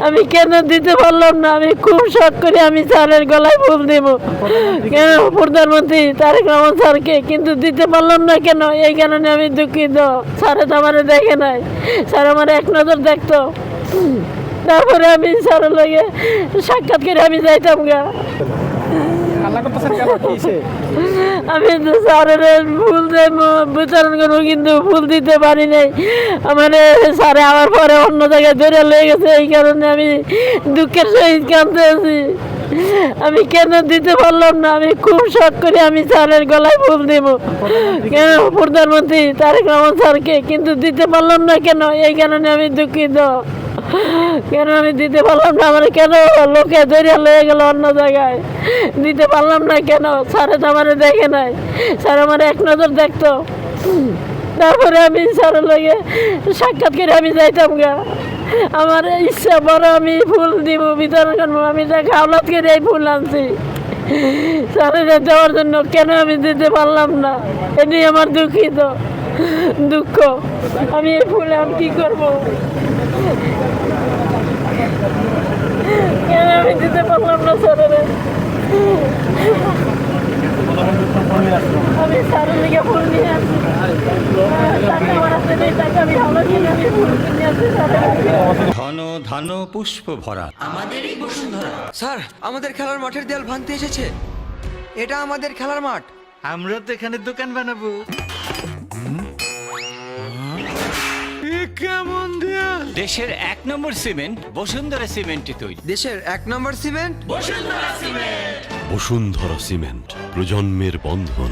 আমি কেন দিতে পারলাম না? আমি খুব শখ করে আমি স্যারের গলায় ফুল দেব, কেন প্রধানমন্ত্রী তারেক রহমান স্যারকে, কিন্তু দিতে পারলাম না কেন? এই কারণে আমি দুঃখিত। স্যারে তো আমার দেখে নাই, স্যার আমার এক নজর দেখতো। তারপরে আমি স্যারের লগে সাক্ষাৎ করে আমি যাইতাম গা। আমি তো স্যারের ফুল বিতরণ করবো, কিন্তু ফুল দিতে পারি নাই। আমার স্যারে আমার পরে অন্য জায়গায় ধরে লেগে গেছে, এই কারণে আমি দুঃখের সহিত কাঁদতে আছি। আমি কেন দিতে পারলাম না? আমি খুব শখ করে আমি স্যারের গলায় ফুল দেব, কেন প্রধানমন্ত্রী তারেক রহমান স্যারকে, কিন্তু দিতে পারলাম না কেন? এই কারণে আমি দুঃখিত। কেন আমি দিতে পারলাম না? আমার কেন লোকে ধরে লেগে গেল অন্য জায়গায়, দিতে পারলাম না কেন? স্যারে তো আমার দেখে নাই, স্যার আমার এক নজর দেখতো। তারপরে আমি স্যারের লগে সাক্ষাৎ করে আমি যাইতাম গা। আমার ইচ্ছা বড়, আমি ফুল দিব, বিতরণ করবো। আমি খাওলাত করে এই ফুল আনছি স্যারের দেওয়ার জন্য, কেন আমি দিতে পারলাম না? এটি আমার দুঃখিত, দুঃখ। আমি এই ফুলে আমি কি করবো? কেন আমি দিতে পারলাম না স্যারের? আমি স্যারের লিগে ফুল নিয়ে আসছি, টাকা আমার হাতে নেই, টাকা আমি হাওলা কিনে আমি ফুল কিনে আসছি স্যারের। ঘন ধান পুষ্প ভরা আমাদেরই বসুন্ধরা। স্যার, আমাদের খেলার মাঠের দেয়াল ভাঙতে এসেছে। এটা আমাদের খেলার মাঠ। আমরা তো এখানে দোকান বানাবো। কেমন দেয়াল? দেশের 1 নম্বর সিমেন্ট বসুন্ধরা সিমেন্টে তৈরি। দেশের 1 নম্বর cement Bashundhara cement. Bashundhara cement, প্রজন্মের বন্ধন।